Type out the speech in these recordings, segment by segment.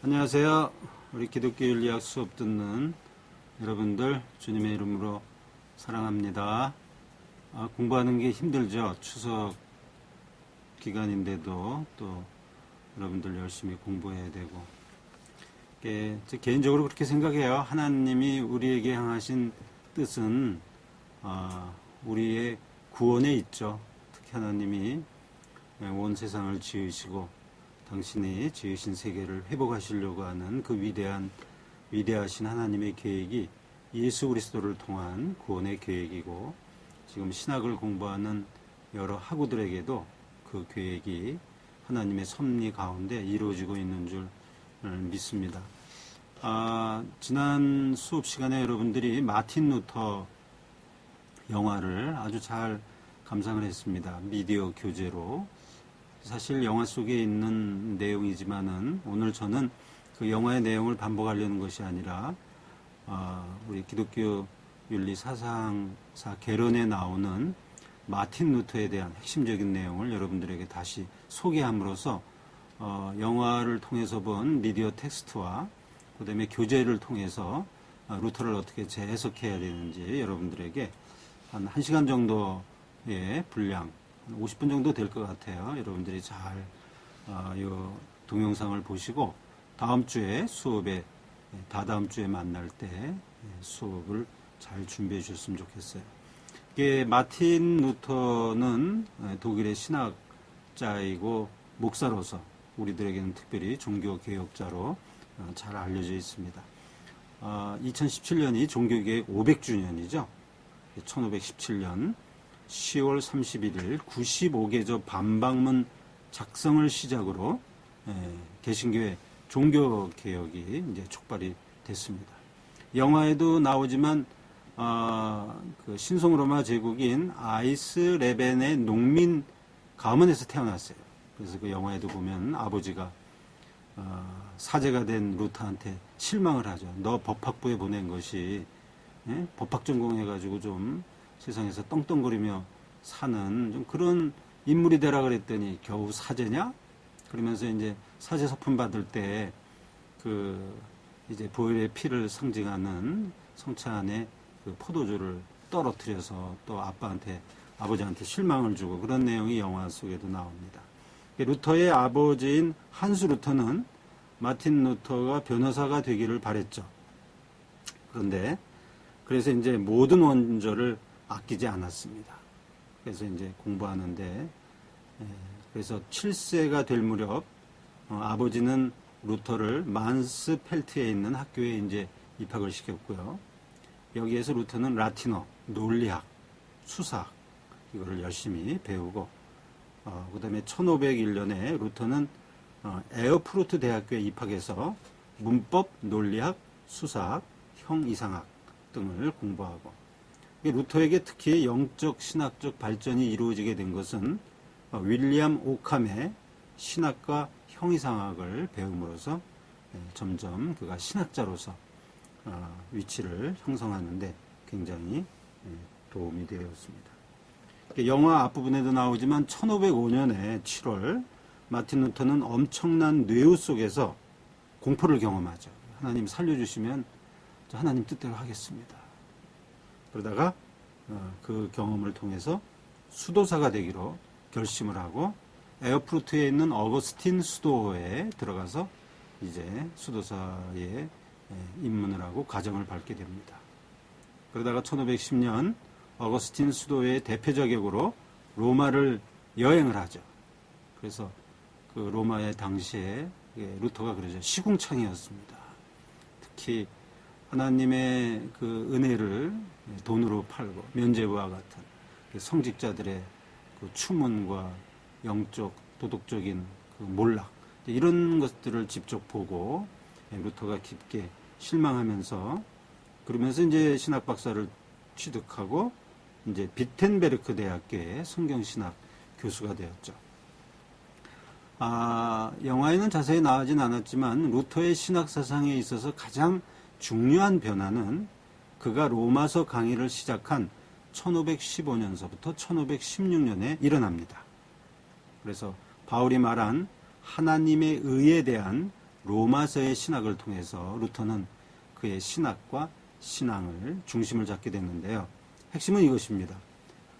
안녕하세요. 우리 기독교 윤리학 수업 듣는 여러분들 주님의 이름으로 사랑합니다. 공부하는 게 힘들죠. 추석 기간인데도 또 여러분들 열심히 공부해야 되고. 제 개인적으로 그렇게 생각해요. 하나님이 우리에게 향하신 뜻은 우리의 구원에 있죠. 특히 하나님이 온 세상을 지으시고 당신이 지으신 세계를 회복하시려고 하는 그 위대하신 하나님의 계획이 예수 그리스도를 통한 구원의 계획이고, 지금 신학을 공부하는 여러 학우들에게도 그 계획이 하나님의 섭리 가운데 이루어지고 있는 줄 믿습니다. 지난 수업 시간에 여러분들이 마틴 루터 영화를 아주 잘 감상을 했습니다. 미디어 교재로. 사실 영화 속에 있는 내용이지만은 오늘 저는 그 영화의 내용을 반복하려는 것이 아니라 우리 기독교 윤리 사상사 개론에 나오는 마틴 루터에 대한 핵심적인 내용을 여러분들에게 다시 소개함으로써 영화를 통해서 본 미디어 텍스트와 그 다음에 교재를 통해서 루터를 어떻게 재해석해야 되는지 여러분들에게 한 1시간 정도의 분량, 50분 정도 될 것 같아요. 여러분들이 잘 이 동영상을 보시고 다음 주에 수업에, 다다음 주에 만날 때 수업을 잘 준비해 주셨으면 좋겠어요. 이게 마틴 루터는 독일의 신학자이고 목사로서 우리들에게는 특별히 종교개혁자로 잘 알려져 있습니다. 2017년이 종교개혁 500주년이죠. 1517년 10월 31일 95개조 반박문 작성을 시작으로 개신교의 종교개혁이 이제 촉발이 됐습니다. 영화에도 나오지만 그 신성로마 제국인 아이스레벤의 농민 가문에서 태어났어요. 그래서 그 영화에도 보면 아버지가 사제가 된 루터한테 실망을 하죠. 너 법학부에 보낸 것이 법학 전공해가지고 좀 세상에서 떵떵거리며 사는 좀 그런 인물이 되라 그랬더니 겨우 사제냐? 그러면서 이제 사제 서품 받을 때 그 이제 보혈의 피를 상징하는 성찬에 그 포도주를 떨어뜨려서 또 아버지한테 실망을 주고 그런 내용이 영화 속에도 나옵니다. 루터의 아버지인 한스 루터는 마틴 루터가 변호사가 되기를 바랬죠. 그래서 이제 모든 원조를 아끼지 않았습니다. 그래서 이제 공부하는데, 그래서 7세가 될 무렵 아버지는 루터를 만스펠트에 있는 학교에 이제 입학을 시켰고요. 여기에서 루터는 라틴어, 논리학, 수사학 이거를 열심히 배우고, 그다음에 1501년에 루터는 에어프루트 대학교에 입학해서 문법, 논리학, 수사학, 형이상학 등을 공부하고, 루터에게 특히 영적 신학적 발전이 이루어지게 된 것은 윌리엄 오캄의 신학과 형이상학을 배움으로써 점점 그가 신학자로서 위치를 형성하는데 굉장히 도움이 되었습니다. 영화 앞부분에도 나오지만 1505년에 7월 마틴 루터는 엄청난 뇌우 속에서 공포를 경험하죠. 하나님 살려주시면 하나님 뜻대로 하겠습니다. 그러다가 그 경험을 통해서 수도사가 되기로 결심을 하고 에어프루트에 있는 어거스틴 수도에 들어가서 이제 수도사에 입문을 하고 과정을 밟게 됩니다. 그러다가 1510년 어거스틴 수도의 대표 자격으로 로마를 여행을 하죠. 그래서 그 로마의 당시에 루터가 그러죠. 시궁창이었습니다. 특히 하나님의 그 은혜를 돈으로 팔고 면죄부와 같은 성직자들의 그 추문과 영적 도덕적인 그 몰락 이런 것들을 직접 보고 루터가 깊게 실망하면서 그러면서 이제 신학 박사를 취득하고 이제 비텐베르크 대학교의 성경신학 교수가 되었죠. 영화에는 자세히 나오진 않았지만 루터의 신학 사상에 있어서 가장 중요한 변화는 그가 로마서 강의를 시작한 1515년서부터 1516년에 일어납니다. 그래서 바울이 말한 하나님의 의에 대한 로마서의 신학을 통해서 루터는 그의 신학과 신앙을 중심을 잡게 됐는데요. 핵심은 이것입니다.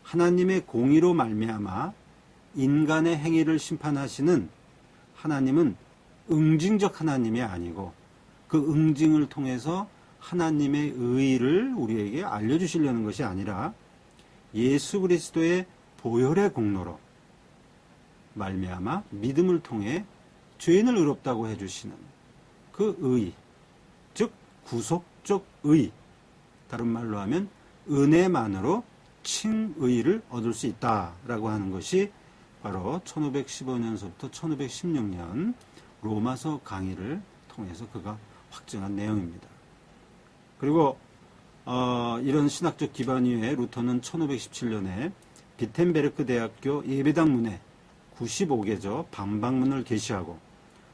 하나님의 공의로 말미암아 인간의 행위를 심판하시는 하나님은 응징적 하나님이 아니고 그 응징을 통해서 하나님의 의의를 우리에게 알려주시려는 것이 아니라 예수 그리스도의 보혈의 공로로 말미암아 믿음을 통해 죄인을 의롭다고 해주시는 그 의의, 즉 구속적 의의, 다른 말로 하면 은혜만으로 칭의를 얻을 수 있다라고 하는 것이 바로 1515년서부터 1516년 로마서 강의를 통해서 그가 확증한 내용입니다. 그리고 이런 신학적 기반 위에 루터는 1517년에 비텐베르크 대학교 예배당 문에 95개조 반박문을 게시하고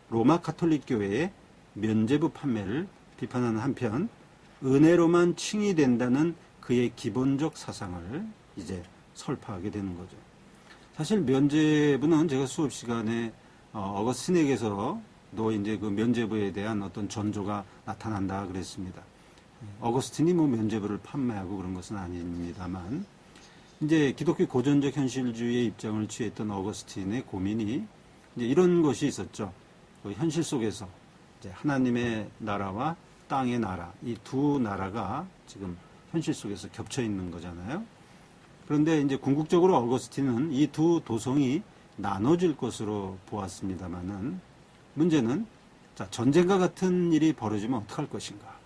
로마 카톨릭 교회의 면죄부 판매를 비판하는 한편 은혜로만 칭의된다는 그의 기본적 사상을 이제 설파하게 되는 거죠. 사실 면죄부는 제가 수업 시간에 어거스틴에게서도 이제 그 면죄부에 대한 어떤 전조가 나타난다 그랬습니다. 어거스틴이 뭐 면죄부를 판매하고 그런 것은 아닙니다만 이제 기독교 고전적 현실주의의 입장을 취했던 어거스틴의 고민이 이제 이런 것이 있었죠. 그 현실 속에서 이제 하나님의 나라와 땅의 나라, 이 두 나라가 지금 현실 속에서 겹쳐 있는 거잖아요. 그런데 이제 궁극적으로 어거스틴은 이 두 도성이 나눠질 것으로 보았습니다만은 문제는 전쟁과 같은 일이 벌어지면 어떡할 것인가.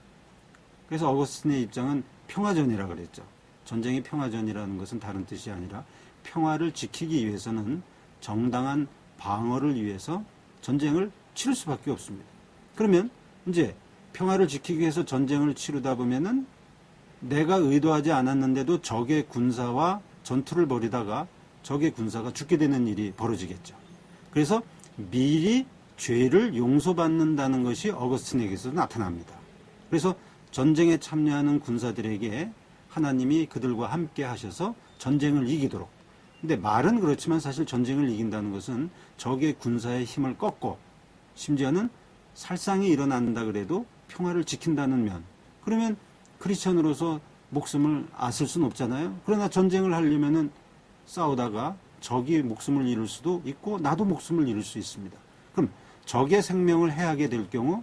그래서 어거스틴의 입장은 평화전이라 그랬죠. 전쟁이 평화전이라는 것은 다른 뜻이 아니라 평화를 지키기 위해서는 정당한 방어를 위해서 전쟁을 치를 수밖에 없습니다. 그러면 이제 평화를 지키기 위해서 전쟁을 치르다 보면은 내가 의도하지 않았는데도 적의 군사와 전투를 벌이다가 적의 군사가 죽게 되는 일이 벌어지겠죠. 그래서 미리 죄를 용서받는다는 것이 어거스틴에게서 나타납니다. 그래서 전쟁에 참여하는 군사들에게 하나님이 그들과 함께 하셔서 전쟁을 이기도록. 근데 말은 그렇지만 사실 전쟁을 이긴다는 것은 적의 군사의 힘을 꺾고 심지어는 살상이 일어난다 그래도 평화를 지킨다는 면. 그러면 크리스천으로서 목숨을 앗을 수는 없잖아요. 그러나 전쟁을 하려면은 싸우다가 적이 목숨을 잃을 수도 있고 나도 목숨을 잃을 수 있습니다. 그럼 적의 생명을 해하게 될 경우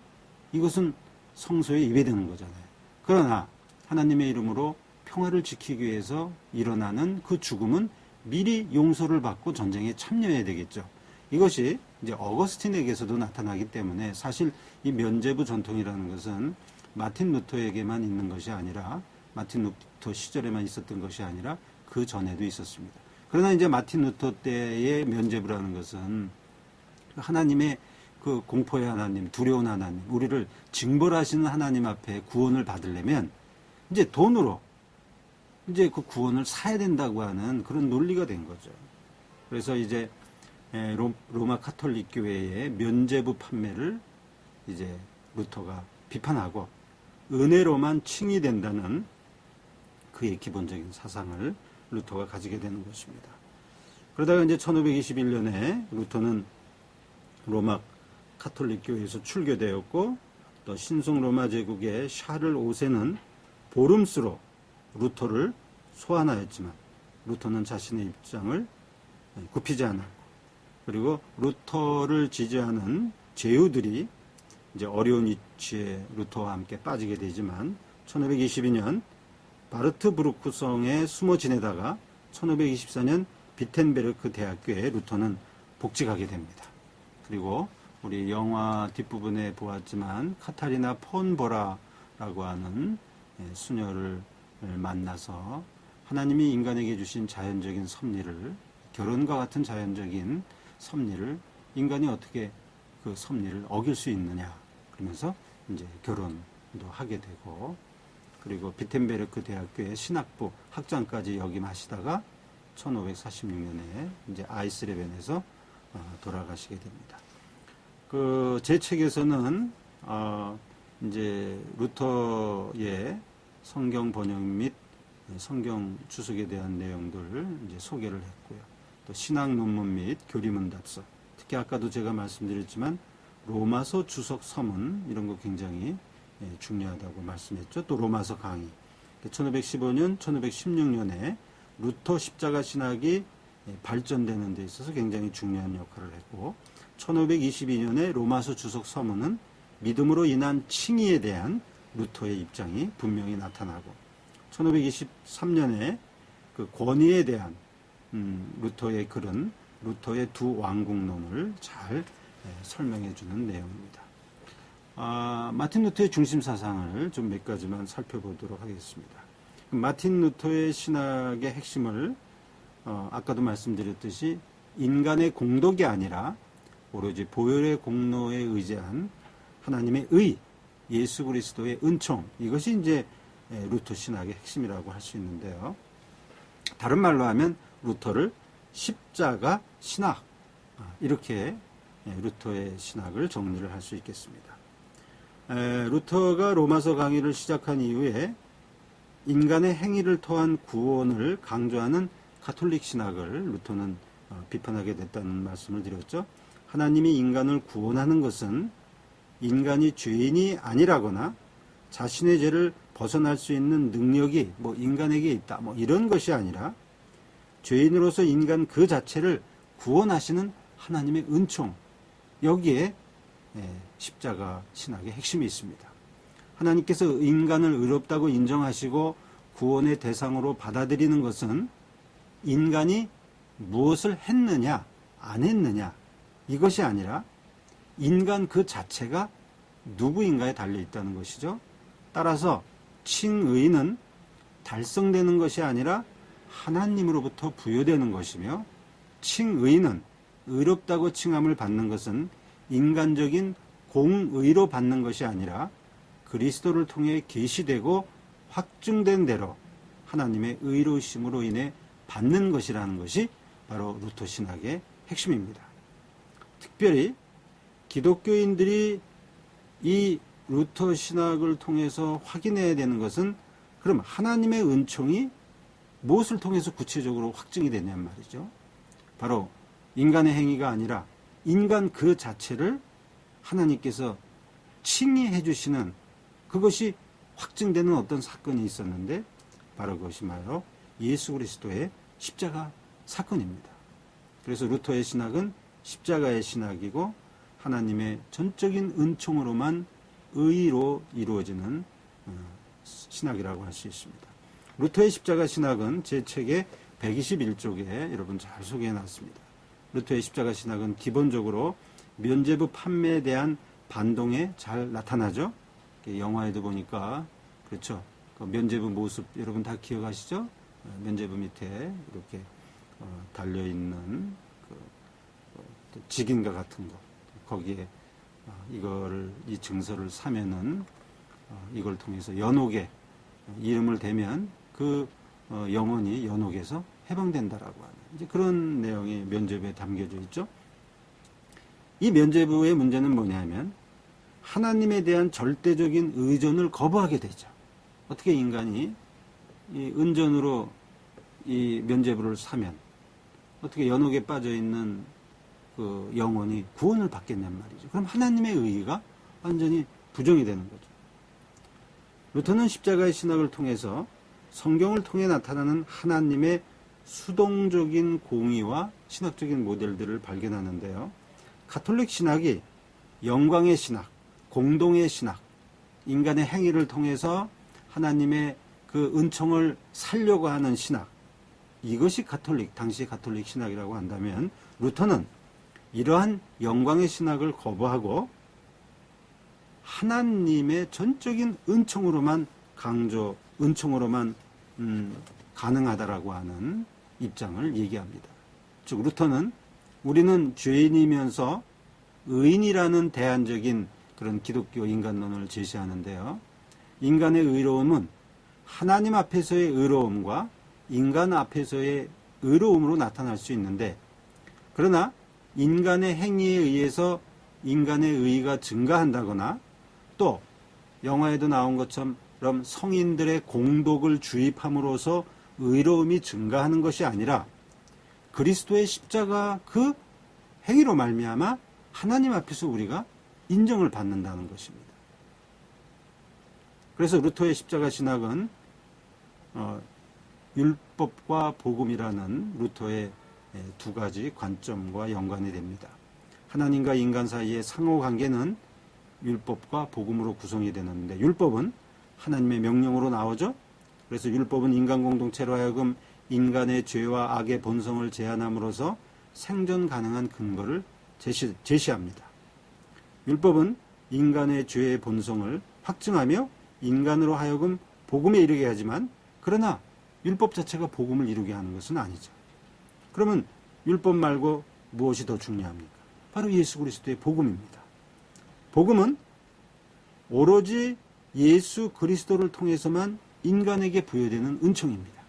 이것은 성소에 입에되는 거잖아요. 그러나 하나님의 이름으로 평화를 지키기 위해서 일어나는 그 죽음은 미리 용서를 받고 전쟁에 참여해야 되겠죠. 이것이 이제 어거스틴에게서도 나타나기 때문에 사실 이 면죄부 전통이라는 것은 마틴 루터에게만 있는 것이 아니라 마틴 루터 시절에만 있었던 것이 아니라 그 전에도 있었습니다. 그러나 이제 마틴 루터 때의 면죄부라는 것은 하나님의 그 공포의 하나님, 두려운 하나님, 우리를 징벌하시는 하나님 앞에 구원을 받으려면 이제 돈으로 이제 그 구원을 사야 된다고 하는 그런 논리가 된 거죠. 그래서 이제 로마 카톨릭 교회의 면죄부 판매를 이제 루터가 비판하고 은혜로만 칭의된다는 그의 기본적인 사상을 루터가 가지게 되는 것입니다. 그러다가 이제 1521년에 루터는 로마 카톨릭 교회에서 출교되었고 또 신성 로마 제국의 샤를 5세는 보름수로 루터를 소환하였지만 루터는 자신의 입장을 굽히지 않았고 그리고 루터를 지지하는 제후들이 이제 어려운 위치에 루터와 함께 빠지게 되지만 1522년 바르트부르크 성에 숨어 지내다가 1524년 비텐베르크 대학교에 루터는 복직하게 됩니다. 그리고 우리 영화 뒷부분에 보았지만 카타리나 폰보라라고 하는 수녀를 만나서 하나님이 인간에게 주신 자연적인 섭리를 결혼과 같은 자연적인 섭리를 인간이 어떻게 그 섭리를 어길 수 있느냐 그러면서 이제 결혼도 하게 되고 그리고 비텐베르크 대학교의 신학부 학장까지 역임하시다가 1546년에 이제 아이슬레벤에서 돌아가시게 됩니다. 그 제 책에서는 이제 루터의 성경 번역 및 성경 주석에 대한 내용들을 이제 소개를 했고요. 또 신학 논문 및 교리문답서, 특히 아까도 제가 말씀드렸지만 로마서 주석 서문 이런 거 굉장히 중요하다고 말씀했죠. 또 로마서 강의. 1515년, 1516년에 루터 십자가 신학이 발전되는 데 있어서 굉장히 중요한 역할을 했고 1522년에 로마서 주석 서문은 믿음으로 인한 칭의에 대한 루터의 입장이 분명히 나타나고 1523년에 그 권위에 대한 루터의 글은 루터의 두 왕국론을 잘 설명해 주는 내용입니다. 마틴 루터의 중심 사상을 좀 몇 가지만 살펴보도록 하겠습니다. 마틴 루터의 신학의 핵심을 아까도 말씀드렸듯이 인간의 공덕이 아니라 오로지 보혈의 공로에 의지한 하나님의 의, 예수 그리스도의 은총, 이것이 이제 루터 신학의 핵심이라고 할 수 있는데요. 다른 말로 하면 루터를 십자가 신학, 이렇게 루터의 신학을 정리를 할 수 있겠습니다. 루터가 로마서 강의를 시작한 이후에 인간의 행위를 통한 구원을 강조하는 가톨릭 신학을 루터는 비판하게 됐다는 말씀을 드렸죠. 하나님이 인간을 구원하는 것은 인간이 죄인이 아니라거나 자신의 죄를 벗어날 수 있는 능력이 인간에게 있다, 이런 것이 아니라 죄인으로서 인간 그 자체를 구원하시는 하나님의 은총, 여기에 십자가 신학의 핵심이 있습니다. 하나님께서 인간을 의롭다고 인정하시고 구원의 대상으로 받아들이는 것은 인간이 무엇을 했느냐 안 했느냐 이것이 아니라 인간 그 자체가 누구인가에 달려 있다는 것이죠. 따라서 칭의는 달성되는 것이 아니라 하나님으로부터 부여되는 것이며 칭의는 의롭다고 칭함을 받는 것은 인간적인 공의로 받는 것이 아니라 그리스도를 통해 계시되고 확증된 대로 하나님의 의로우심으로 인해 받는 것이라는 것이 바로 루터 신학의 핵심입니다. 특별히 기독교인들이 이 루터 신학을 통해서 확인해야 되는 것은 그럼 하나님의 은총이 무엇을 통해서 구체적으로 확증이 되냐는 말이죠. 바로 인간의 행위가 아니라 인간 그 자체를 하나님께서 칭의해 주시는 그것이 확증되는 어떤 사건이 있었는데 바로 그것이 바로 예수 그리스도의 십자가 사건입니다. 그래서 루터의 신학은 십자가의 신학이고 하나님의 전적인 은총으로만 의로 이루어지는 신학이라고 할 수 있습니다. 루터의 십자가 신학은 제 책의 121쪽에 여러분 잘 소개해 놨습니다. 루터의 십자가 신학은 기본적으로 면죄부 판매에 대한 반동에 잘 나타나죠. 영화에도 보니까 그렇죠. 그 면죄부 모습 여러분 다 기억하시죠? 면죄부 밑에 이렇게 달려 있는 그 직인과 같은 거 거기에 이 증서를 사면은 이걸 통해서 연옥에 이름을 대면 그 영혼이 연옥에서 해방된다라고 하는 이제 그런 내용이 면죄부에 담겨져 있죠. 이 면죄부의 문제는 뭐냐면 하나님에 대한 절대적인 의존을 거부하게 되죠. 어떻게 인간이 이 은전으로 이 면죄부를 사면 어떻게 연옥에 빠져 있는 그 영혼이 구원을 받겠냔 말이죠. 그럼 하나님의 의의가 완전히 부정이 되는 거죠. 루터는 십자가의 신학을 통해서 성경을 통해 나타나는 하나님의 수동적인 공의와 신학적인 모델들을 발견하는데요. 가톨릭 신학이 영광의 신학, 공동의 신학, 인간의 행위를 통해서 하나님의 그 은총을 살려고 하는 신학, 이것이 당시 가톨릭 신학이라고 한다면 루터는 이러한 영광의 신학을 거부하고 하나님의 전적인 은총으로만 은총으로만 가능하다라고 하는 입장을 얘기합니다. 즉 루터는 우리는 죄인이면서 의인이라는 대안적인 그런 기독교 인간론을 제시하는데요. 인간의 의로움은 하나님 앞에서의 의로움과 인간 앞에서의 의로움으로 나타날 수 있는데 그러나 인간의 행위에 의해서 인간의 의의가 증가한다거나 또 영화에도 나온 것처럼 성인들의 공덕을 주입함으로써 의로움이 증가하는 것이 아니라 그리스도의 십자가 그 행위로 말미암아 하나님 앞에서 우리가 인정을 받는다는 것입니다. 그래서 루터의 십자가 신학은 율법과 복음이라는 루터의 두 가지 관점과 연관이 됩니다. 하나님과 인간 사이의 상호관계는 율법과 복음으로 구성이 되는데, 율법은 하나님의 명령으로 나오죠. 그래서 율법은 인간 공동체로 하여금 인간의 죄와 악의 본성을 제한함으로써 생존 가능한 근거를 제시합니다. 율법은 인간의 죄의 본성을 확증하며 인간으로 하여금 복음에 이르게 하지만, 그러나 율법 자체가 복음을 이루게 하는 것은 아니죠. 그러면 율법 말고 무엇이 더 중요합니까? 바로 예수 그리스도의 복음입니다. 복음은 오로지 예수 그리스도를 통해서만 인간에게 부여되는 은총입니다.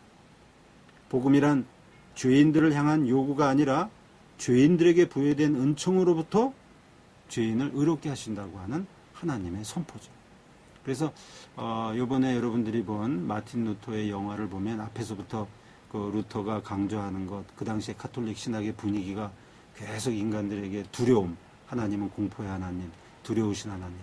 복음이란 죄인들을 향한 요구가 아니라 죄인들에게 부여된 은총으로부터 죄인을 의롭게 하신다고 하는 하나님의 선포죠. 그래서 이번에 여러분들이 본 마틴 루터의 영화를 보면 앞에서부터 그 루터가 강조하는 것, 그 당시에 가톨릭 신학의 분위기가 계속 인간들에게 두려움, 하나님은 공포의 하나님, 두려우신 하나님,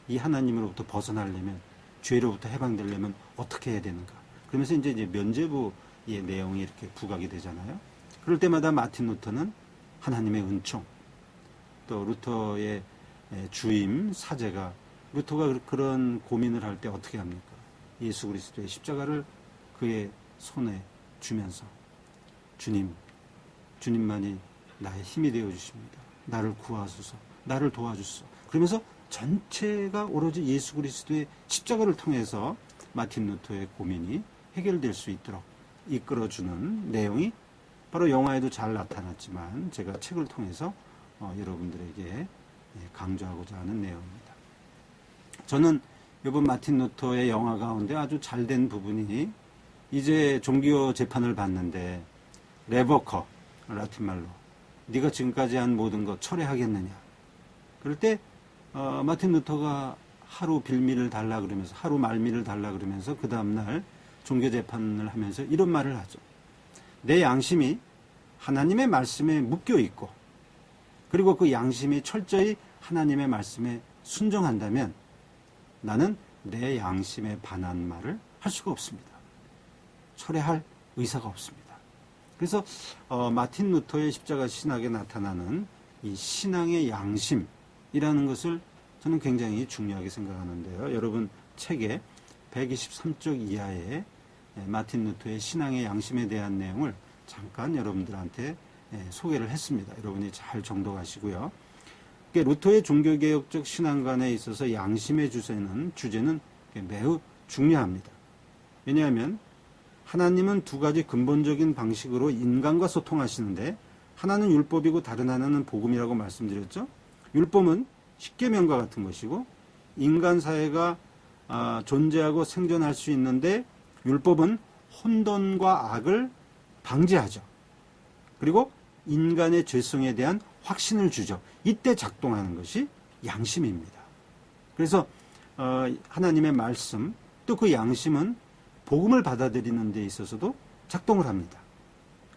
이 하나님으로부터 벗어나려면, 죄로부터 해방되려면 어떻게 해야 되는가. 그러면서 이제 면죄부의 내용이 이렇게 부각이 되잖아요. 그럴 때마다 마틴 루터는 하나님의 은총, 또 루터의 주임, 사제가 루터가 그런 고민을 할 때 어떻게 합니까? 예수 그리스도의 십자가를 그의 손에 주면서 주님만이 나의 힘이 되어 주십니다. 나를 구하소서, 나를 도와주소서. 그러면서 전체가 오로지 예수 그리스도의 십자가를 통해서 마틴 루터의 고민이 해결될 수 있도록 이끌어주는 내용이 바로 영화에도 잘 나타났지만 제가 책을 통해서 여러분들에게 강조하고자 하는 내용입니다. 저는 이번 마틴 루터의 영화 가운데 아주 잘된 부분이, 이제 종교 재판을 받는데 레버커, 라틴 말로 네가 지금까지 한 모든 것 철회하겠느냐. 그럴 때 마틴 루터가 하루 빌미를 달라 그러면서, 하루 말미를 달라 그러면서 그 다음날 종교 재판을 하면서 이런 말을 하죠. 내 양심이 하나님의 말씀에 묶여 있고, 그리고 그 양심이 철저히 하나님의 말씀에 순종한다면 나는 내 양심에 반한 말을 할 수가 없습니다. 철회할 의사가 없습니다. 그래서 마틴 루터의 십자가 신학에 나타나는 이 신앙의 양심이라는 것을 저는 굉장히 중요하게 생각하는데요. 여러분 책에 123쪽 이하에 마틴 루터의 신앙의 양심에 대한 내용을 잠깐 여러분들한테 소개를 했습니다. 여러분이 잘 정독하시고요. 루터의 종교개혁적 신앙관에 있어서 양심의 주제는 매우 중요합니다. 왜냐하면 하나님은 두 가지 근본적인 방식으로 인간과 소통하시는데, 하나는 율법이고 다른 하나는 복음이라고 말씀드렸죠. 율법은 십계명과 같은 것이고, 인간 사회가 존재하고 생존할 수 있는데 율법은 혼돈과 악을 방지하죠. 그리고 인간의 죄성에 대한 확신을 주죠. 이때 작동하는 것이 양심입니다. 그래서 하나님의 말씀, 또 그 양심은 복음을 받아들이는 데 있어서도 작동을 합니다.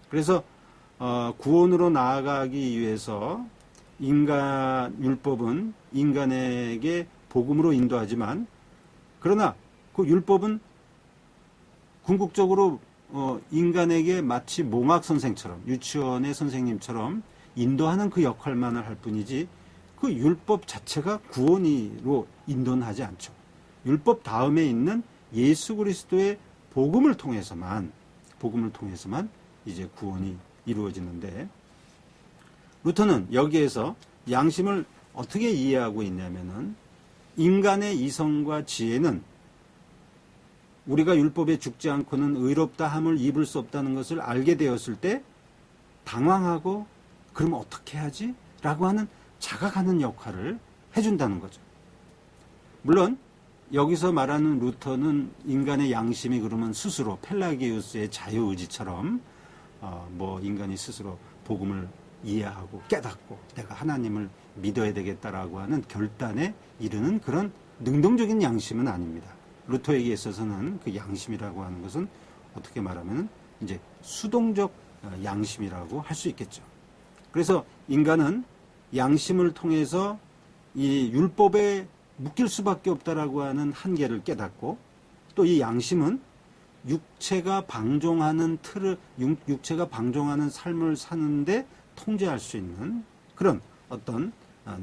그래서 구원으로 나아가기 위해서 율법은 인간에게 복음으로 인도하지만, 그러나 그 율법은 궁극적으로 인간에게 마치 몽학 선생처럼, 유치원의 선생님처럼 인도하는 그 역할만을 할 뿐이지, 그 율법 자체가 구원으로 인도는 하지 않죠. 율법 다음에 있는 예수 그리스도의 복음을 통해서만 이제 구원이 이루어지는데, 루터는 여기에서 양심을 어떻게 이해하고 있냐면은, 인간의 이성과 지혜는 우리가 율법에 죽지 않고는 의롭다 함을 입을 수 없다는 것을 알게 되었을 때 당황하고, 그럼 어떻게 하지? 라고 하는 자각하는 역할을 해준다는 거죠. 물론 여기서 말하는 루터는 인간의 양심이 그러면 스스로 펠라기우스의 자유의지처럼 인간이 스스로 복음을 이해하고 깨닫고 내가 하나님을 믿어야 되겠다라고 하는 결단에 이르는 그런 능동적인 양심은 아닙니다. 루터에게 있어서는 그 양심이라고 하는 것은 어떻게 말하면 이제 수동적 양심이라고 할 수 있겠죠. 그래서 인간은 양심을 통해서 이 율법에 묶일 수밖에 없다라고 하는 한계를 깨닫고, 또 이 양심은 육체가 방종하는 육체가 방종하는 삶을 사는데 통제할 수 있는 그런 어떤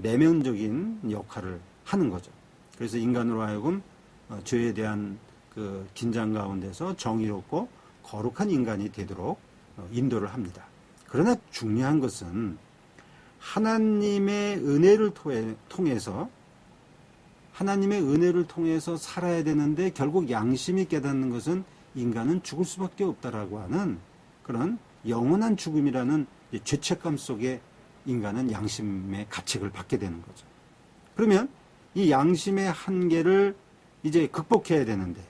내면적인 역할을 하는 거죠. 그래서 인간으로 하여금 죄에 대한 그 긴장 가운데서 정의롭고 거룩한 인간이 되도록 인도를 합니다. 그러나 중요한 것은 하나님의 은혜를 통해서 살아야 되는데, 결국 양심이 깨닫는 것은 인간은 죽을 수밖에 없다라고 하는 그런 영원한 죽음이라는 죄책감 속에 인간은 양심의 가책을 받게 되는 거죠. 그러면 이 양심의 한계를 이제 극복해야 되는데,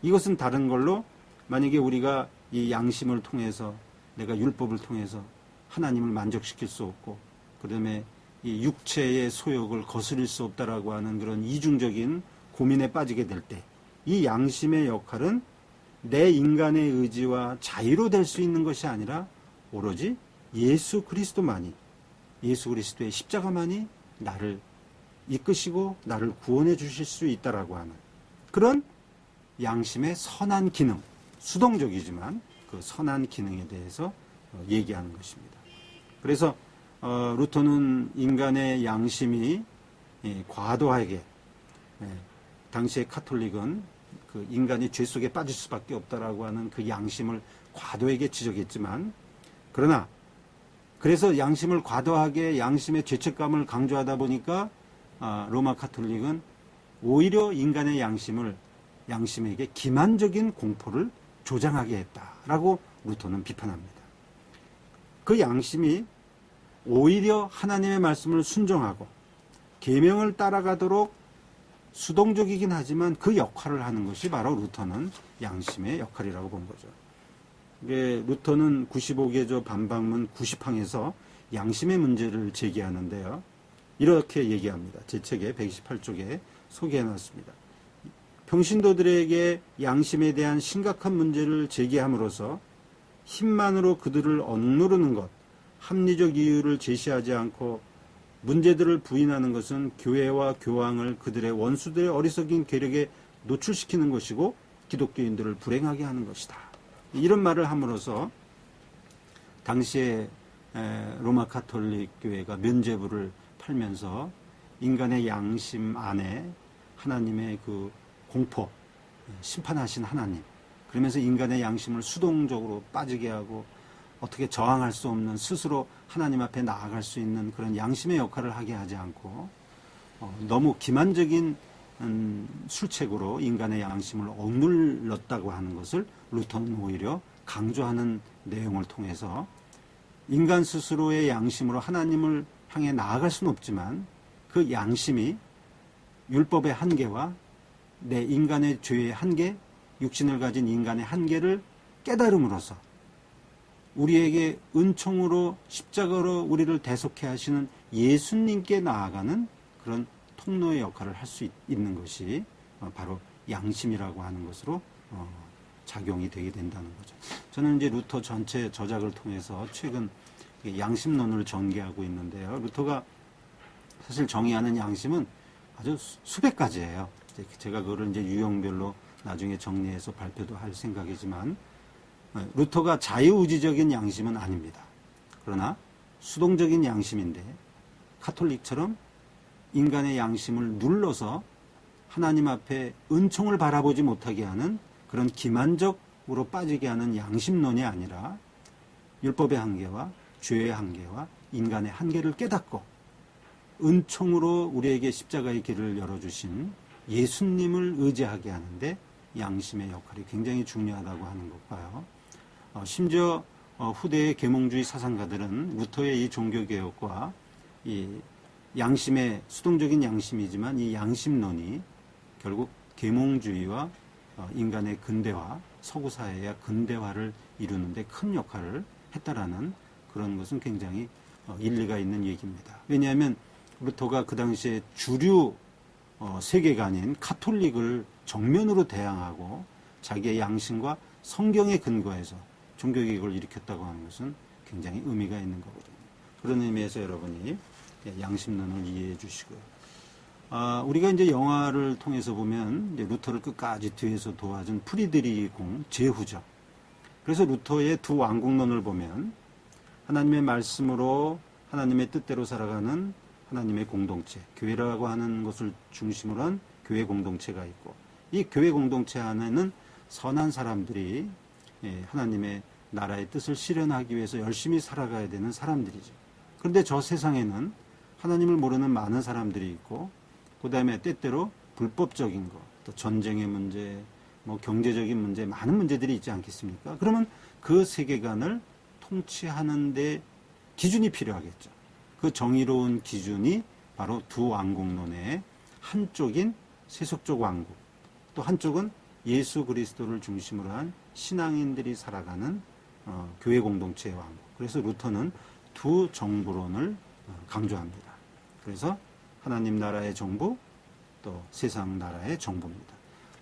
이것은 다른 걸로, 만약에 우리가 이 양심을 통해서, 내가 율법을 통해서 하나님을 만족시킬 수 없고, 그 다음에 이 육체의 소욕을 거스릴 수 없다라고 하는 그런 이중적인 고민에 빠지게 될 때, 이 양심의 역할은 내 인간의 의지와 자유로 될 수 있는 것이 아니라 오로지 예수 그리스도의 십자가만이 나를 이끄시고 나를 구원해 주실 수 있다라고 하는 그런 양심의 선한 기능, 수동적이지만 그 선한 기능에 대해서 얘기하는 것입니다. 그래서 루터는 인간의 양심이 과도하게, 당시의 카톨릭은 그 인간이 죄 속에 빠질 수밖에 없다라고 하는 그 양심을 과도하게 지적했지만, 그러나 그래서 양심을 과도하게, 양심의 죄책감을 강조하다 보니까 로마 카톨릭은 오히려 인간의 양심에게 기만적인 공포를 조장하게 했다라고 루터는 비판합니다. 그 양심이 오히려 하나님의 말씀을 순종하고 계명을 따라가도록 수동적이긴 하지만 그 역할을 하는 것이 바로 루터는 양심의 역할이라고 본 거죠. 루터는 95개조 반박문 90항에서 양심의 문제를 제기하는데요. 이렇게 얘기합니다. 제 책에 128쪽에 소개해놨습니다. 평신도들에게 양심에 대한 심각한 문제를 제기함으로써 힘만으로 그들을 억누르는 것, 합리적 이유를 제시하지 않고 문제들을 부인하는 것은 교회와 교황을 그들의 원수들의 어리석인 계력에 노출시키는 것이고 기독교인들을 불행하게 하는 것이다. 이런 말을 함으로써 당시에 로마 카톨릭 교회가 면죄부를 팔면서 인간의 양심 안에 하나님의 그 공포, 심판하신 하나님, 그러면서 인간의 양심을 수동적으로 빠지게 하고 어떻게 저항할 수 없는, 스스로 하나님 앞에 나아갈 수 있는 그런 양심의 역할을 하게 하지 않고 너무 기만적인 술책으로 인간의 양심을 억눌렀다고 하는 것을 루터는 오히려 강조하는 내용을 통해서 인간 스스로의 양심으로 하나님을 향해 나아갈 수는 없지만 그 양심이 율법의 한계와 내 인간의 죄의 한계, 육신을 가진 인간의 한계를 깨달음으로써 우리에게 은총으로 십자가로 우리를 대속해 하시는 예수님께 나아가는 그런 통로의 역할을 할 수 있는 것이 바로 양심이라고 하는 것으로 작용이 되게 된다는 거죠. 저는 이제 루터 전체 저작을 통해서 최근 양심론을 전개하고 있는데요. 루터가 사실 정의하는 양심은 아주 수백 가지예요. 제가 그거를 이제 유형별로 나중에 정리해서 발표도 할 생각이지만, 루터가 자유의지적인 양심은 아닙니다. 그러나 수동적인 양심인데 카톨릭처럼 인간의 양심을 눌러서 하나님 앞에 은총을 바라보지 못하게 하는 그런 기만적으로 빠지게 하는 양심론이 아니라 율법의 한계와 죄의 한계와 인간의 한계를 깨닫고 은총으로 우리에게 십자가의 길을 열어주신 예수님을 의지하게 하는데 양심의 역할이 굉장히 중요하다고 하는 것과요. 심지어 후대의 계몽주의 사상가들은 루터의 이 종교개혁과 이 양심의 수동적인 양심이지만 이 양심론이 결국 계몽주의와 인간의 근대화, 서구사회의 근대화를 이루는데 큰 역할을 했다라는 그런 것은 굉장히 일리가 있는 얘기입니다. 왜냐하면 루터가 그 당시에 주류 세계관인 카톨릭을 정면으로 대항하고 자기의 양심과 성경에 근거해서 종교개혁을 일으켰다고 하는 것은 굉장히 의미가 있는 거거든요. 그런 의미에서 여러분이 양심론을 이해해 주시고요. 우리가 이제 영화를 통해서 보면 이제 루터를 끝까지 뒤에서 도와준 프리드리공 제후죠. 그래서 루터의 두 왕국론을 보면 하나님의 말씀으로 하나님의 뜻대로 살아가는 하나님의 공동체, 교회라고 하는 것을 중심으로 한 교회 공동체가 있고, 이 교회 공동체 안에는 선한 사람들이 하나님의 나라의 뜻을 실현하기 위해서 열심히 살아가야 되는 사람들이죠. 그런데 저 세상에는 하나님을 모르는 많은 사람들이 있고, 그 다음에 때때로 불법적인 것, 또 전쟁의 문제, 뭐 경제적인 문제, 많은 문제들이 있지 않겠습니까? 그러면 그 세계관을 통치하는 데 기준이 필요하겠죠. 그 정의로운 기준이 바로 두 왕국론의 한쪽인 세속적 왕국, 또 한쪽은 예수 그리스도를 중심으로 한 신앙인들이 살아가는 교회 공동체의 왕국. 그래서 루터는 두 정부론을 강조합니다. 그래서 하나님 나라의 정부, 또 세상 나라의 정부입니다.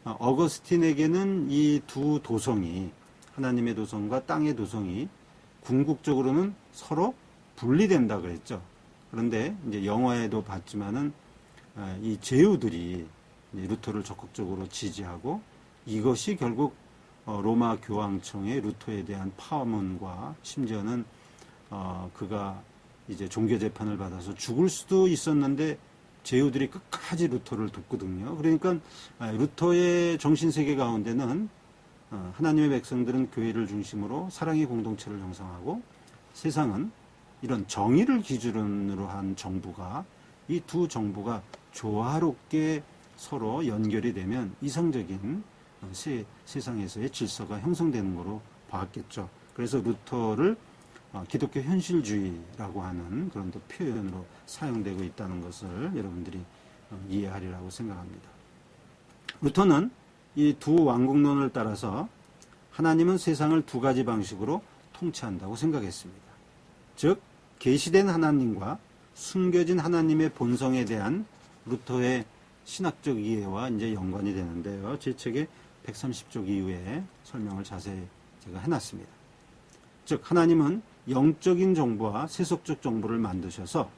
어거스틴에게는 이 두 도성이, 하나님의 도성과 땅의 도성이 궁극적으로는 서로 분리된다 그랬죠. 그런데 이제 영화에도 봤지만은 이 제후들이 루터를 적극적으로 지지하고, 이것이 결국 로마 교황청의 루터에 대한 파문과 심지어는 그가 이제 종교 재판을 받아서 죽을 수도 있었는데 제후들이 끝까지 루터를 돕거든요. 그러니까 루터의 정신 세계 가운데는 하나님의 백성들은 교회를 중심으로 사랑의 공동체를 형성하고, 세상은 이런 정의를 기준으로 한 정부가, 이 두 정부가 조화롭게 서로 연결이 되면 이상적인 세상에서의 질서가 형성되는 거로 봤겠죠. 그래서 루터를 기독교 현실주의라고 하는 그런 또 표현으로 사용되고 있다는 것을 여러분들이 이해하리라고 생각합니다. 루터는 이 두 왕국론을 따라서 하나님은 세상을 두 가지 방식으로 통치한다고 생각했습니다. 즉, 계시된 하나님과 숨겨진 하나님의 본성에 대한 루터의 신학적 이해와 이제 연관이 되는데요. 제 책의 130쪽 이후에 설명을 자세히 제가 해놨습니다. 즉, 하나님은 영적인 정부와 세속적 정부를 만드셔서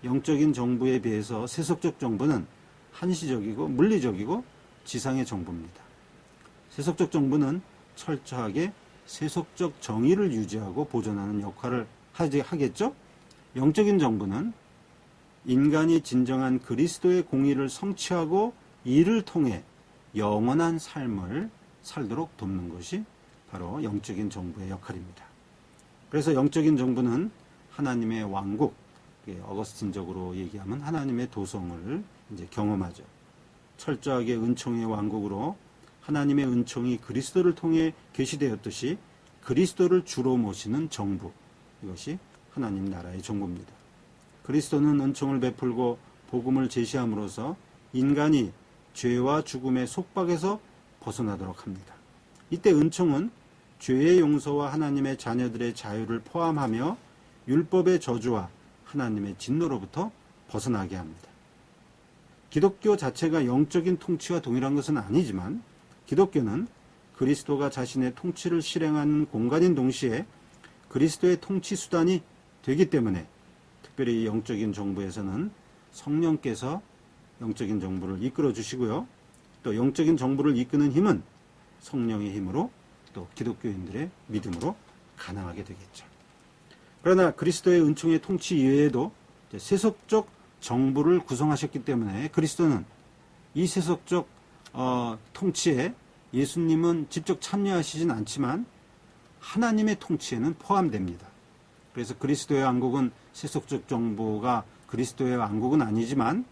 영적인 정부에 비해서 세속적 정부는 한시적이고 물리적이고 지상의 정부입니다. 세속적 정부는 철저하게 세속적 정의를 유지하고 보존하는 역할을 하겠죠? 영적인 정부는 인간이 진정한 그리스도의 공의를 성취하고 이를 통해 영원한 삶을 살도록 돕는 것이 바로 영적인 정부의 역할입니다. 그래서 영적인 정부는 하나님의 왕국, 어거스틴적으로 얘기하면 하나님의 도성을 이제 경험하죠. 철저하게 은총의 왕국으로 하나님의 은총이 그리스도를 통해 계시되었듯이 그리스도를 주로 모시는 정부, 이것이 하나님 나라의 정부입니다. 그리스도는 은총을 베풀고 복음을 제시함으로써 인간이 죄와 죽음의 속박에서 벗어나도록 합니다. 이때 은총은 죄의 용서와 하나님의 자녀들의 자유를 포함하며 율법의 저주와 하나님의 진노로부터 벗어나게 합니다. 기독교 자체가 영적인 통치와 동일한 것은 아니지만 기독교는 그리스도가 자신의 통치를 실행하는 공간인 동시에 그리스도의 통치 수단이 되기 때문에, 특별히 영적인 정부에서는 성령께서 영적인 정부를 이끌어 주시고요. 또 영적인 정부를 이끄는 힘은 성령의 힘으로, 또 기독교인들의 믿음으로 가능하게 되겠죠. 그러나 그리스도의 은총의 통치 이외에도 세속적 정부를 구성하셨기 때문에 그리스도는 이 세속적 통치에 예수님은 직접 참여하시진 않지만 하나님의 통치에는 포함됩니다. 그래서 그리스도의 왕국은 세속적 정부가 그리스도의 왕국은 아니지만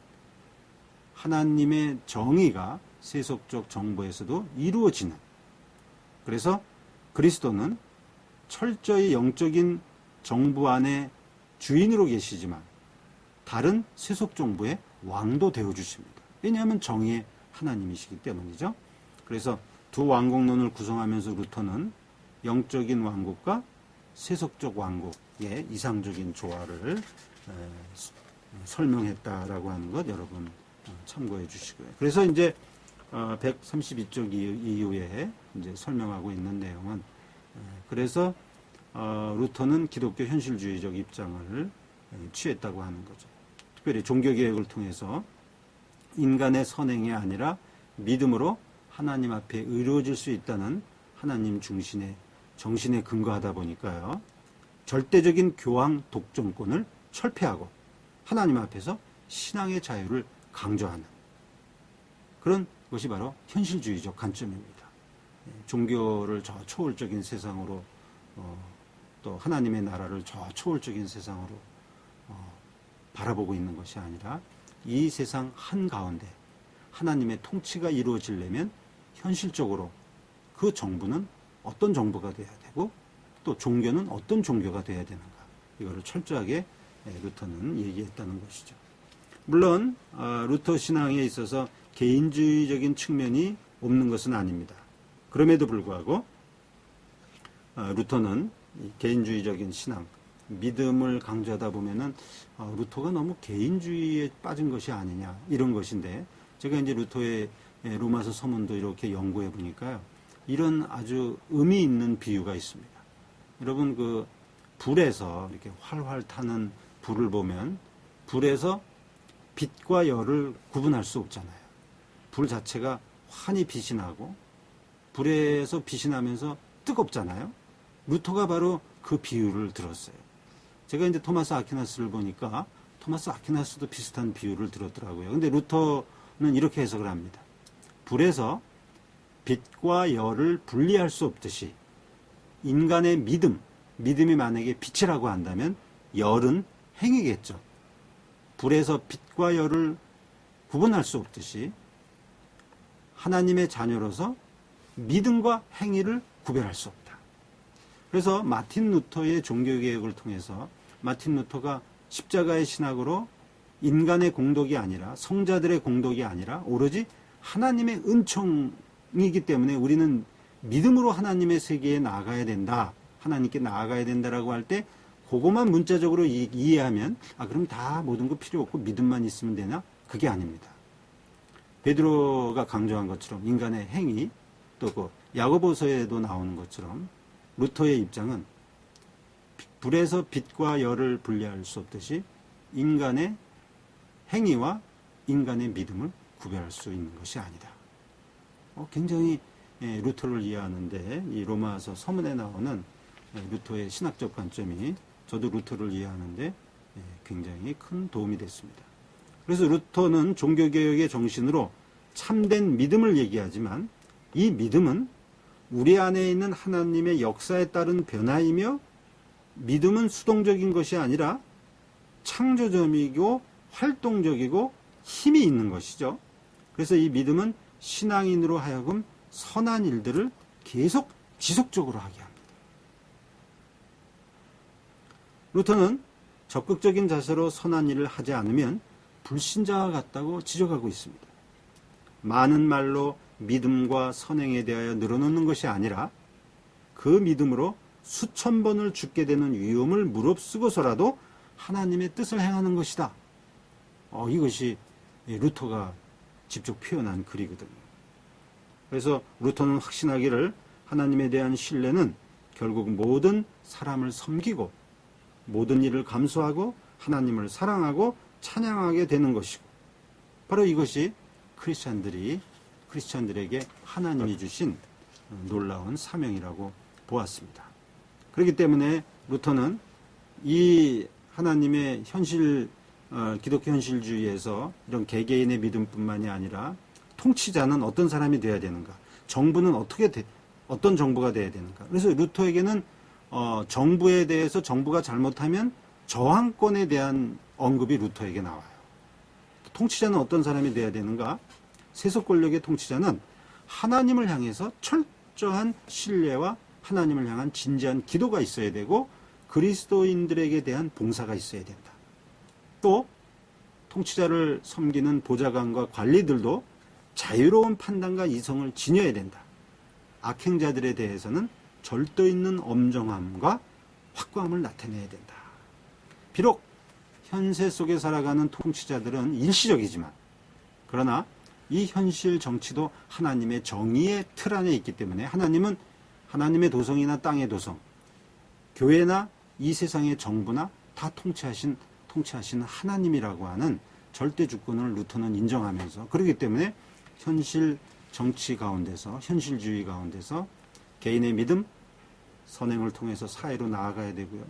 하나님의 정의가 세속적 정부에서도 이루어지는, 그래서 그리스도는 철저히 영적인 정부 안에 주인으로 계시지만 다른 세속 정부의 왕도 되어주십니다. 왜냐하면 정의의 하나님이시기 때문이죠. 그래서 두 왕국론을 구성하면서 루터는 영적인 왕국과 세속적 왕국의 이상적인 조화를 설명했다라고 하는 것 여러분 참고해 주시고요. 그래서 이제 132쪽 이후에 이제 설명하고 있는 내용은, 그래서 루터는 기독교 현실주의적 입장을 취했다고 하는 거죠. 특별히 종교개혁을 통해서 인간의 선행이 아니라 믿음으로 하나님 앞에 이루어질 수 있다는 하나님 중심의 정신에 근거하다 보니까요. 절대적인 교황 독점권을 철폐하고 하나님 앞에서 신앙의 자유를 강조하는 그런 것이 바로 현실주의적 관점입니다. 종교를 저 초월적인 세상으로 또 하나님의 나라를 저 초월적인 세상으로 바라보고 있는 것이 아니라 이 세상 한가운데 하나님의 통치가 이루어지려면 현실적으로 그 정부는 어떤 정부가 돼야 되고 또 종교는 어떤 종교가 돼야 되는가, 이거를 철저하게 루터는 얘기했다는 것이죠. 물론 루터 신앙에 있어서 개인주의적인 측면이 없는 것은 아닙니다. 그럼에도 불구하고 루터는 개인주의적인 신앙, 믿음을 강조하다 보면은 루터가 너무 개인주의에 빠진 것이 아니냐, 이런 것인데, 제가 이제 루터의 로마서 서문도 이렇게 연구해 보니까요, 이런 아주 의미 있는 비유가 있습니다. 여러분, 그 불에서 이렇게 활활 타는 불을 보면 불에서 빛과 열을 구분할 수 없잖아요. 불 자체가 환히 빛이 나고 불에서 빛이 나면서 뜨겁잖아요. 루터가 바로 그 비유를 들었어요. 제가 이제 토마스 아퀴나스를 보니까 토마스 아퀴나스도 비슷한 비유를 들었더라고요. 근데 루터는 이렇게 해석을 합니다. 불에서 빛과 열을 분리할 수 없듯이 인간의 믿음이 만약에 빛이라고 한다면 열은 행위겠죠. 불에서 빛과 열을 구분할 수 없듯이 하나님의 자녀로서 믿음과 행위를 구별할 수 없다. 그래서 마틴 루터의 종교개혁을 통해서 마틴 루터가 십자가의 신학으로 인간의 공덕이 아니라 성자들의 공덕이 아니라 오로지 하나님의 은총이기 때문에 우리는 믿음으로 하나님의 세계에 나아가야 된다, 하나님께 나아가야 된다라고 할 때 그것만 문자적으로 이해하면 그럼 다 모든 거 필요 없고 믿음만 있으면 되나? 그게 아닙니다. 베드로가 강조한 것처럼 인간의 행위, 또 그 야고보서에도 나오는 것처럼 루터의 입장은 불에서 빛과 열을 분리할 수 없듯이 인간의 행위와 인간의 믿음을 구별할 수 있는 것이 아니다. 굉장히 루터를 이해하는데 이 로마서 서문에 나오는 루터의 신학적 관점이 저도 루터를 이해하는데 굉장히 큰 도움이 됐습니다. 그래서 루터는 종교개혁의 정신으로 참된 믿음을 얘기하지만 이 믿음은 우리 안에 있는 하나님의 역사에 따른 변화이며 믿음은 수동적인 것이 아니라 창조적이고 활동적이고 힘이 있는 것이죠. 그래서 이 믿음은 신앙인으로 하여금 선한 일들을 계속 지속적으로 하게 합니다. 루터는 적극적인 자세로 선한 일을 하지 않으면 불신자와 같다고 지적하고 있습니다. 많은 말로 믿음과 선행에 대하여 늘어놓는 것이 아니라 그 믿음으로 수천 번을 죽게 되는 위험을 무릅쓰고서라도 하나님의 뜻을 행하는 것이다. 이것이 루터가 직접 표현한 글이거든요. 그래서 루터는 확신하기를 하나님에 대한 신뢰는 결국 모든 사람을 섬기고 모든 일을 감수하고 하나님을 사랑하고 찬양하게 되는 것이고, 바로 이것이 크리스찬들에게 하나님이 주신 놀라운 사명이라고 보았습니다. 그렇기 때문에 루터는 이 하나님의 기독교 현실주의에서 이런 개개인의 믿음뿐만이 아니라 통치자는 어떤 사람이 되어야 되는가, 정부는 어떤 정부가 되어야 되는가. 그래서 루터에게는 정부에 대해서 정부가 잘못하면 저항권에 대한 언급이 루터에게 나와요. 통치자는 어떤 사람이 되어야 되는가? 세속 권력의 통치자는 하나님을 향해서 철저한 신뢰와 하나님을 향한 진지한 기도가 있어야 되고 그리스도인들에게 대한 봉사가 있어야 된다. 또 통치자를 섬기는 보좌관과 관리들도 자유로운 판단과 이성을 지녀야 된다. 악행자들에 대해서는 절도 있는 엄정함과 확고함을 나타내야 된다. 비록 현세 속에 살아가는 통치자들은 일시적이지만 그러나 이 현실 정치도 하나님의 정의의 틀 안에 있기 때문에 하나님은 하나님의 도성이나 땅의 도성, 교회나 이 세상의 정부나 다 통치하신 하나님이라고 하는 절대 주권을 루터는 인정하면서, 그렇기 때문에 현실 정치 가운데서, 현실주의 가운데서 개인의 믿음, 선행을 통해서 사회로 나아가야 되고요.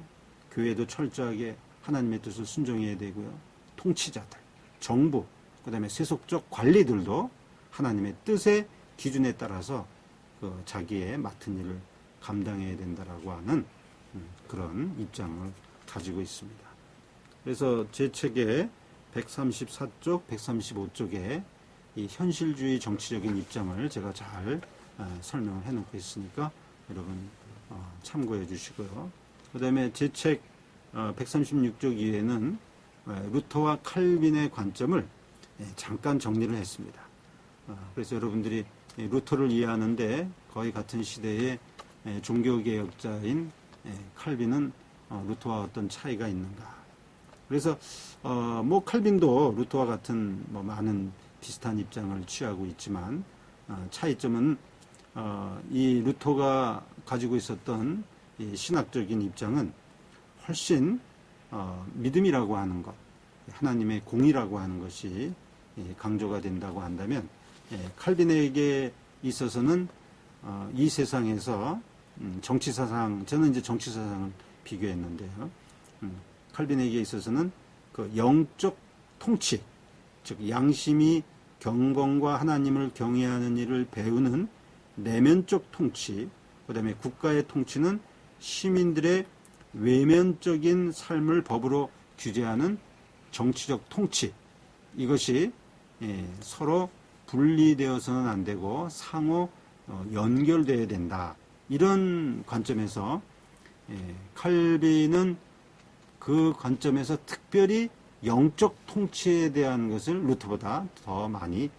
교회도 철저하게 하나님의 뜻을 순종해야 되고요. 통치자들, 정부, 그 다음에 세속적 관리들도 하나님의 뜻의 기준에 따라서 자기의 맡은 일을 감당해야 된다라고 하는 그런 입장을 가지고 있습니다. 그래서 제 책의 134쪽, 135쪽에 이 현실주의 정치적인 입장을 제가 잘 설명을 해놓고 있으니까 여러분 참고해 주시고요. 그 다음에 제 책 136쪽 이외에는 루터와 칼빈의 관점을 잠깐 정리를 했습니다. 그래서 여러분들이 루터를 이해하는데 거의 같은 시대의 종교개혁자인 칼빈은 루터와 어떤 차이가 있는가. 그래서 뭐 칼빈도 루터와 같은 뭐 많은 비슷한 입장을 취하고 있지만 차이점은 이 루터가 가지고 있었던 이 신학적인 입장은 훨씬 믿음이라고 하는 것, 하나님의 공의라고 하는 것이 강조가 된다고 한다면 칼빈에게 있어서는 이 세상에서 정치사상, 저는 이제 정치사상을 비교했는데요. 칼빈에게 있어서는 그 영적 통치, 즉 양심이 경건과 하나님을 경외하는 일을 배우는 내면적 통치, 그 다음에 국가의 통치는 시민들의 외면적인 삶을 법으로 규제하는 정치적 통치, 이것이 서로 분리되어서는 안 되고 상호 연결되어야 된다. 이런 관점에서 칼빈은 그 관점에서 특별히 영적 통치에 대한 것을 루터보다 더 많이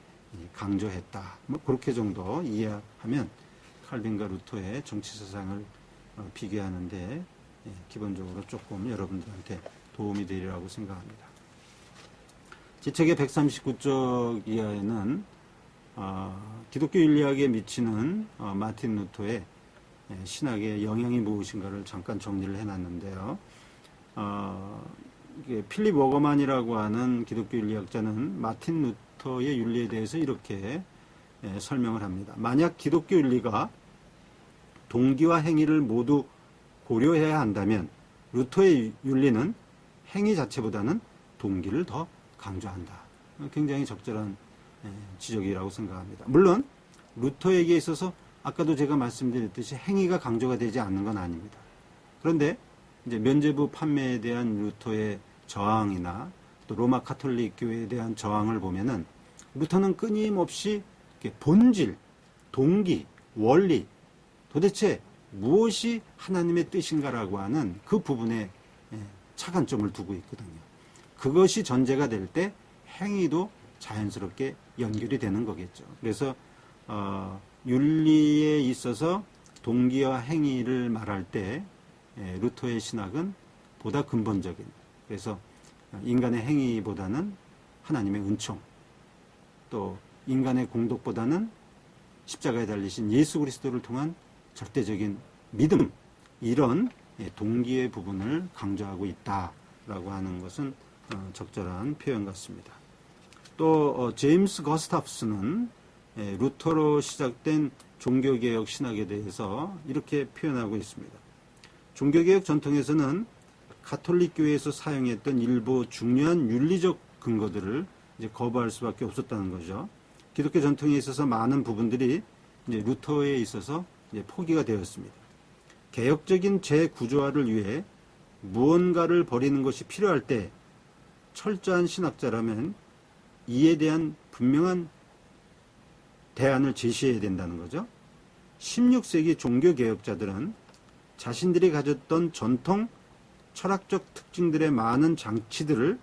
강조했다. 뭐 그렇게 정도 이해하면 칼빈과 루터의 정치 사상을 비교하는데 기본적으로 조금 여러분들한테 도움이 되리라고 생각합니다. 제 책의 139쪽 이하에는 기독교 윤리학에 미치는 마틴 루터의 신학의 영향이 무엇인가를 잠깐 정리를 해놨는데요. 필립 워거만이라고 하는 기독교 윤리학자는 마틴 루터의 윤리에 대해서 이렇게 설명을 합니다. 만약 기독교 윤리가 동기와 행위를 모두 고려해야 한다면 루터의 윤리는 행위 자체보다는 동기를 더 강조한다. 굉장히 적절한 지적이라고 생각합니다. 물론 루터에게 있어서 아까도 제가 말씀드렸듯이 행위가 강조가 되지 않는 건 아닙니다. 그런데 이제 면죄부 판매에 대한 루터의 저항이나 또 로마 카톨릭 교회에 대한 저항을 보면은 루터는 끊임없이 본질, 동기, 원리, 도대체 무엇이 하나님의 뜻인가라고 하는 그 부분에 차관점을 두고 있거든요. 그것이 전제가 될 때 행위도 자연스럽게 연결이 되는 거겠죠. 그래서 윤리에 있어서 동기와 행위를 말할 때 루터의 신학은 보다 근본적인, 그래서 인간의 행위보다는 하나님의 은총, 또 인간의 공덕보다는 십자가에 달리신 예수 그리스도를 통한 절대적인 믿음, 이런 동기의 부분을 강조하고 있다라고 하는 것은 적절한 표현 같습니다. 또 제임스 거스타프스는 루터로 시작된 종교개혁 신학에 대해서 이렇게 표현하고 있습니다. 종교개혁 전통에서는 가톨릭 교회에서 사용했던 일부 중요한 윤리적 근거들을 이제 거부할 수밖에 없었다는 거죠. 기독교 전통에 있어서 많은 부분들이 이제 루터에 있어서 이제 포기가 되었습니다. 개혁적인 재구조화를 위해 무언가를 버리는 것이 필요할 때 철저한 신학자라면 이에 대한 분명한 대안을 제시해야 된다는 거죠. 16세기 종교개혁자들은 자신들이 가졌던 전통 철학적 특징들의 많은 장치들을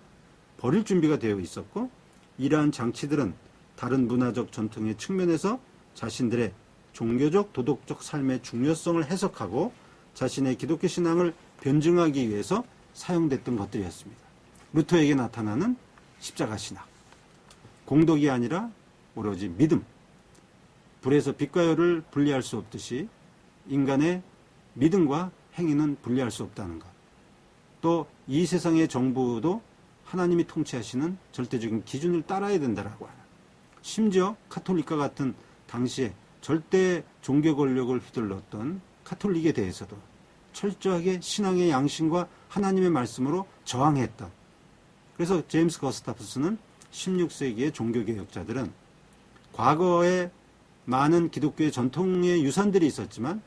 버릴 준비가 되어 있었고, 이러한 장치들은 다른 문화적 전통의 측면에서 자신들의 종교적 도덕적 삶의 중요성을 해석하고 자신의 기독교 신앙을 변증하기 위해서 사용됐던 것들이었습니다. 루터에게 나타나는 십자가 신학, 공덕이 아니라 오로지 믿음, 불에서 빛과 열을 분리할 수 없듯이 인간의 믿음과 행위는 분리할 수 없다는 것, 또 이 세상의 정부도 하나님이 통치하시는 절대적인 기준을 따라야 된다라고 하는, 심지어 카톨릭과 같은 당시에 절대 종교 권력을 휘둘렀던 카톨릭에 대해서도 철저하게 신앙의 양심과 하나님의 말씀으로 저항했던, 그래서 제임스 거스타프스는 16세기의 종교개혁자들은 과거에 많은 기독교의 전통의 유산들이 있었지만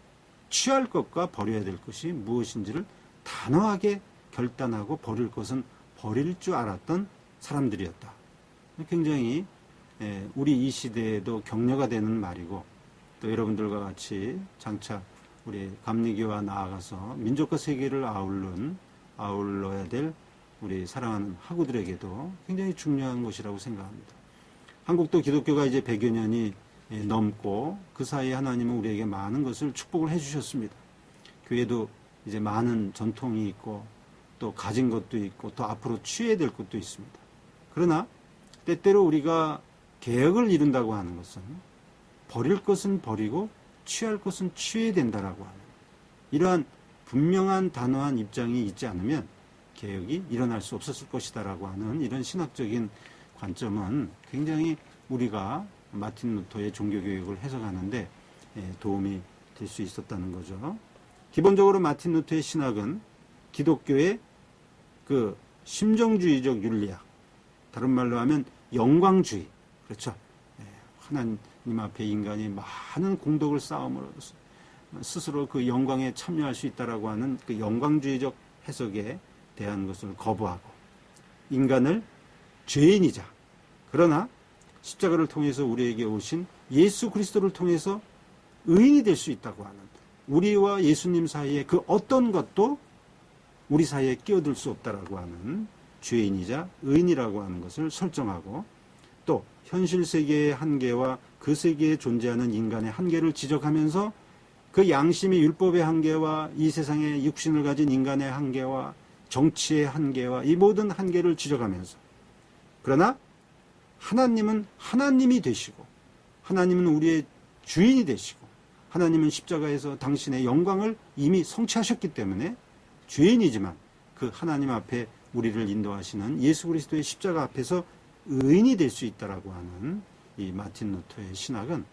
취할 것과 버려야 될 것이 무엇인지를 단호하게 결단하고 버릴 것은 버릴 줄 알았던 사람들이었다. 굉장히 우리 이 시대에도 격려가 되는 말이고, 또 여러분들과 같이 장차 우리 감리교와 나아가서 민족과 세계를 아울러야 될 우리 사랑하는 학우들에게도 굉장히 중요한 것이라고 생각합니다. 한국도 기독교가 이제 100여 년이 넘고 그 사이에 하나님은 우리에게 많은 것을 축복을 해주셨습니다. 교회도 이제 많은 전통이 있고 또 가진 것도 있고 또 앞으로 취해야 될 것도 있습니다. 그러나 때때로 우리가 개혁을 이룬다고 하는 것은 버릴 것은 버리고 취할 것은 취해야 된다라고 하는 이러한 분명한 단호한 입장이 있지 않으면 개혁이 일어날 수 없었을 것이다라고 하는 이런 신학적인 관점은 굉장히 우리가 마틴 루터의 종교교육을 해석하는데 도움이 될 수 있었다는 거죠. 기본적으로 마틴 루터의 신학은 기독교의 그 심정주의적 윤리학, 다른 말로 하면 영광주의, 그렇죠. 하나님 앞에 인간이 많은 공덕을 쌓음으로 스스로 그 영광에 참여할 수 있다라고 하는 그 영광주의적 해석에 대한 것을 거부하고, 인간을 죄인이자, 그러나 십자가를 통해서 우리에게 오신 예수 그리스도를 통해서 의인이 될 수 있다고 하는, 우리와 예수님 사이에 그 어떤 것도 우리 사이에 끼어들 수 없다라고 하는 죄인이자 의인이라고 하는 것을 설정하고, 또 현실 세계의 한계와 그 세계에 존재하는 인간의 한계를 지적하면서 그 양심의 율법의 한계와 이 세상의 육신을 가진 인간의 한계와 정치의 한계와 이 모든 한계를 지적하면서, 그러나 하나님은 하나님이 되시고 하나님은 우리의 주인이 되시고 하나님은 십자가에서 당신의 영광을 이미 성취하셨기 때문에 죄인이지만 그 하나님 앞에 우리를 인도하시는 예수 그리스도의 십자가 앞에서 의인이 될 수 있다라고 하는 이 마틴 루터의 신학은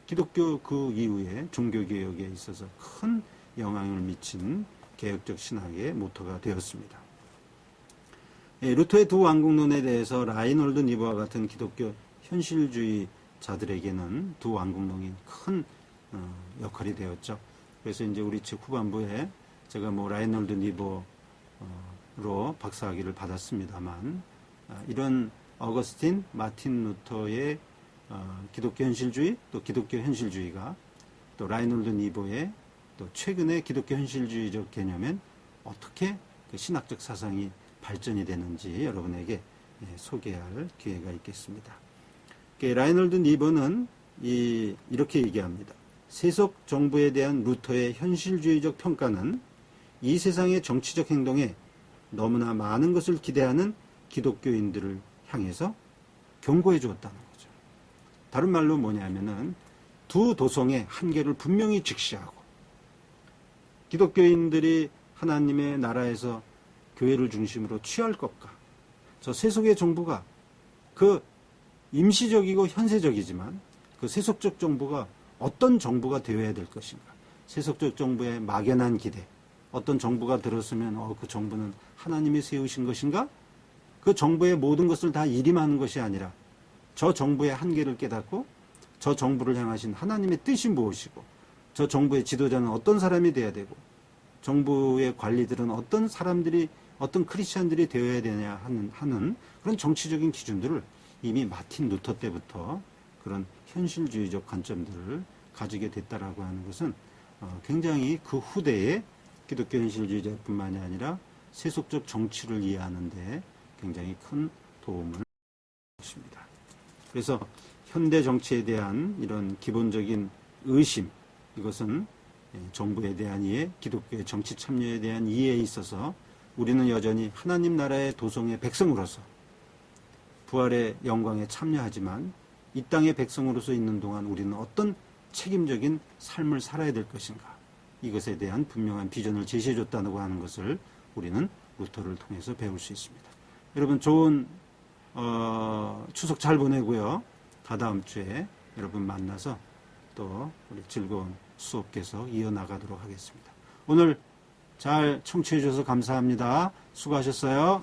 기독교 그 이후에 종교개혁에 있어서 큰 영향을 미친 개혁적 신학의 모토가 되었습니다. 루터의 두 왕국론에 대해서 라이놀드 니버와 같은 기독교 현실주의자들에게는 두 왕국론이 큰 역할이 되었죠. 그래서 이제 우리 책 후반부에 제가 라이놀드 니버로 박사학위를 받았습니다만, 이런 어거스틴, 마틴 루터의 기독교 현실주의, 또 기독교 현실주의가 또 라이놀드 니버의 또 최근의 기독교 현실주의적 개념엔 어떻게 그 신학적 사상이 발전이 되는지 여러분에게 소개할 기회가 있겠습니다. 라이놀드 니버는 이렇게 얘기합니다. 세속 정부에 대한 루터의 현실주의적 평가는 이 세상의 정치적 행동에 너무나 많은 것을 기대하는 기독교인들을 향해서 경고해 주었다는 거죠. 다른 말로 뭐냐면은 두 도성의 한계를 분명히 직시하고, 기독교인들이 하나님의 나라에서 교회를 중심으로 취할 것과 저 세속의 정부가 그 임시적이고 현세적이지만 그 세속적 정부가 어떤 정부가 되어야 될 것인가, 세속적 정부의 막연한 기대, 어떤 정부가 들었으면 그 정부는 하나님이 세우신 것인가, 그 정부의 모든 것을 다 일임하는 것이 아니라 저 정부의 한계를 깨닫고 저 정부를 향하신 하나님의 뜻이 무엇이고 저 정부의 지도자는 어떤 사람이 되어야 되고 정부의 관리들은 어떤 사람들이, 어떤 크리스찬들이 되어야 되냐 하는 그런 정치적인 기준들을 이미 마틴 루터 때부터 그런 현실주의적 관점들을 가지게 됐다라고 하는 것은 굉장히 그 후대에 기독교 현실주의자뿐만이 아니라 세속적 정치를 이해하는 데 굉장히 큰 도움을 줄 것입니다. 그래서 현대 정치에 대한 이런 기본적인 의심, 이것은 정부에 대한 이해, 기독교의 정치 참여에 대한 이해에 있어서 우리는 여전히 하나님 나라의 도성의 백성으로서 부활의 영광에 참여하지만 이 땅의 백성으로서 있는 동안 우리는 어떤 책임적인 삶을 살아야 될 것인가, 이것에 대한 분명한 비전을 제시해 줬다고 하는 것을 우리는 루터를 통해서 배울 수 있습니다. 여러분 좋은 추석 잘 보내고요. 다다음 주에 여러분 만나서 또 우리 즐거운 수업 계속 이어나가도록 하겠습니다. 오늘 잘 청취해 주셔서 감사합니다. 수고하셨어요.